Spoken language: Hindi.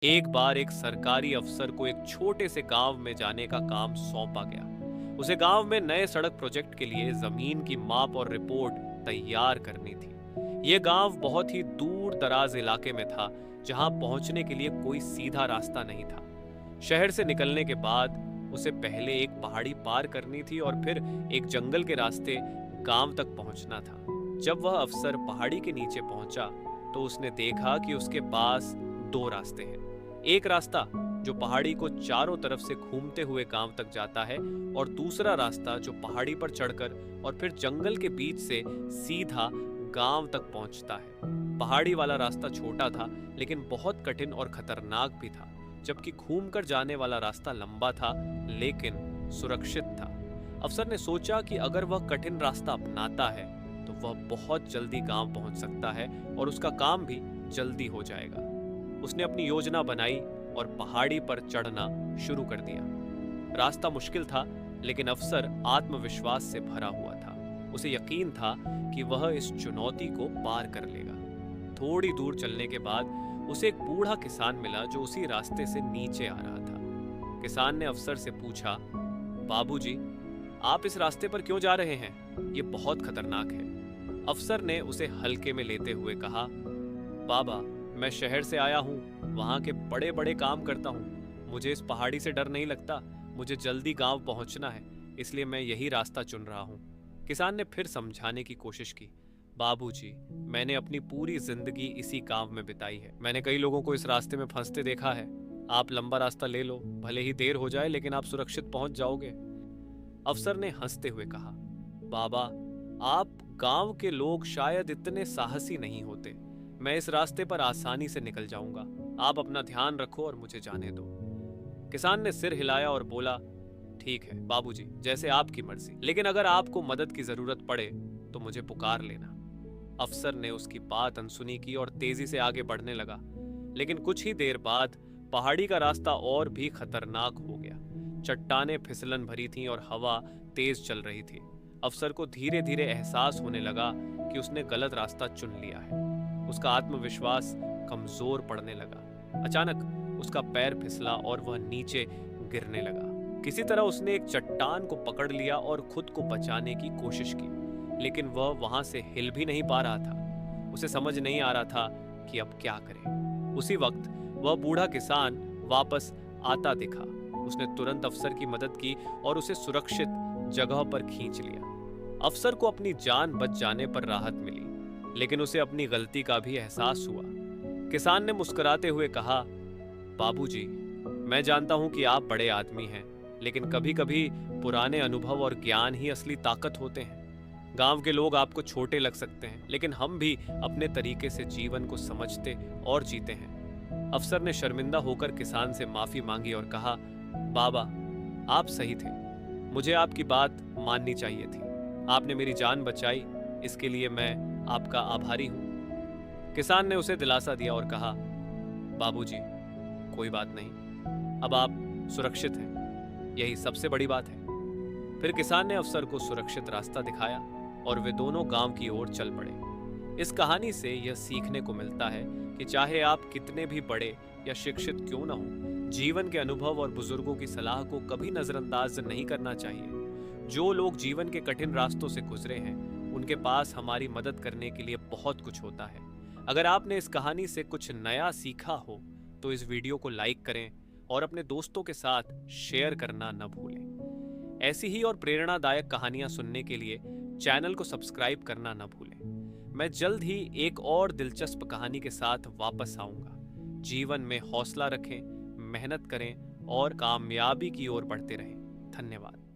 एक बार एक सरकारी अफसर को एक छोटे से गांव में जाने का काम सौंपा गया। उसे गांव में नए सड़क प्रोजेक्ट के लिए जमीन की माप और रिपोर्ट तैयार करनी थी। यह गांव बहुत ही दूर दराज इलाके में था, जहां पहुंचने के लिए कोई सीधा रास्ता नहीं था। शहर से निकलने के बाद उसे पहले एक पहाड़ी पार करनी थी और फिर एक जंगल के रास्ते गांव तक पहुंचना था। जब वह अफसर पहाड़ी के नीचे पहुंचा तो उसने देखा कि उसके पास दो रास्ते हैं। एक रास्ता जो पहाड़ी को चारों तरफ से घूमते हुए गांव तक जाता है और दूसरा रास्ता जो पहाड़ी पर चढ़कर और फिर जंगल के बीच से सीधा गांव तक पहुंचता है। पहाड़ी वाला रास्ता छोटा था लेकिन बहुत कठिन और खतरनाक भी था, जबकि घूमकर जाने वाला रास्ता लंबा था लेकिन सुरक्षित था। अफसर ने सोचा कि अगर वह कठिन रास्ता अपनाता है तो वह बहुत जल्दी गांव पहुंच सकता है और उसका काम भी जल्दी हो जाएगा। उसने अपनी योजना बनाई और पहाड़ी पर चढ़ना शुरू कर दिया। रास्ता मुश्किल था लेकिन अफसर आत्मविश्वास से भरा हुआ था। उसे यकीन था कि वह इस चुनौती को पार कर लेगा। थोड़ी दूर चलने के बाद उसे एक बूढ़ा किसान मिला जो उसी रास्ते से नीचे आ रहा था। किसान ने अफसर से पूछा, बाबूजी, आप इस रास्ते पर क्यों जा रहे हैं? ये बहुत खतरनाक है। अफसर ने उसे हल्के में लेते हुए कहा, बाबा, मैं शहर से आया हूँ, वहाँ के बड़े बड़े काम करता हूँ। मुझे इस पहाड़ी से डर नहीं लगता। मुझे जल्दी गांव पहुँचना है, इसलिए मैं यही रास्ता चुन रहा हूँ। किसान ने फिर समझाने की कोशिश की, बाबूजी, मैंने अपनी पूरी जिंदगी इसी गांव में बिताई है। मैंने कई लोगों को इस रास्ते में फंसते देखा है। आप लंबा रास्ता ले लो, भले ही देर हो जाए लेकिन आप सुरक्षित पहुंच जाओगे। अफसर ने हंसते हुए कहा, बाबा, आप गांव के लोग शायद इतने साहसी नहीं होते। मैं इस रास्ते पर आसानी से निकल जाऊंगा। आप अपना ध्यान रखो और मुझे जाने दो। किसान ने सिर हिलाया और बोला, ठीक है बाबूजी, जैसे आपकी मर्जी, लेकिन अगर आपको मदद की जरूरत पड़े तो मुझे पुकार लेना। अफसर ने उसकी बात अनसुनी की और तेजी से आगे बढ़ने लगा, लेकिन कुछ ही देर बाद पहाड़ी का रास्ता और भी खतरनाक हो गया। चट्टानें फिसलन भरी थीं और हवा तेज चल रही थी। अफसर को धीरे धीरे एहसास होने लगा कि उसने गलत रास्ता चुन लिया है। उसका आत्मविश्वास कमजोर पड़ने लगा। अचानक उसका पैर फिसला और वह नीचे गिरने लगा। किसी तरह उसने एक चट्टान को पकड़ लिया और खुद को बचाने की कोशिश की, लेकिन वह वहां से हिल भी नहीं पा रहा था। उसे समझ नहीं आ रहा था कि अब क्या करे। उसी वक्त वह बूढ़ा किसान वापस आता दिखा। उसने तुरंत अफसर की मदद की और उसे सुरक्षित जगह पर खींच लिया। अफसर को अपनी जान बच जाने पर राहत मिली, लेकिन उसे अपनी गलती का भी एहसास हुआ। किसान ने मुस्कुराते हुए कहा, बाबूजी, मैं जानता हूं कि आप बड़े आदमी हैं, लेकिन कभी कभी पुराने अनुभव और ज्ञान ही असली ताकत होते हैं। गांव के लोग आपको छोटे लग सकते हैं, लेकिन हम भी अपने तरीके से जीवन को समझते और जीते हैं। अफसर ने शर्मिंदा होकर किसान से माफी मांगी और कहा, बाबा, आप सही थे। मुझे आपकी बात माननी चाहिए थी। आपने मेरी जान बचाई, इसके लिए मैं आपका आभारी हूं। किसान ने उसे दिलासा दिया और कहा, बाबूजी, कोई बात नहीं, अब आप सुरक्षित हैं, यही सबसे बड़ी बात है। फिर किसान ने अफसर को सुरक्षित रास्ता दिखाया और वे दोनों गांव की ओर चल पड़े। इस कहानी से यह सीखने को मिलता है कि चाहे आप कितने भी बड़े या शिक्षित क्यों न हो, जीवन के अनुभव और बुजुर्गों की सलाह को कभी नजरअंदाज नहीं करना चाहिए। जो लोग जीवन के कठिन रास्तों से गुजरे हैं, उनके पास हमारी मदद करने के लिए बहुत कुछ होता है। अगर आपने इस कहानी से कुछ नया सीखा हो तो इस वीडियो को लाइक करें और अपने दोस्तों के साथ शेयर करना न भूलें। ऐसी ही और प्रेरणादायक कहानियां सुनने के लिए चैनल को सब्सक्राइब करना न भूलें। मैं जल्द ही एक और दिलचस्प कहानी के साथ वापस आऊंगा। जीवन में हौसला रखें, मेहनत करें और कामयाबी की ओर बढ़ते रहें। धन्यवाद।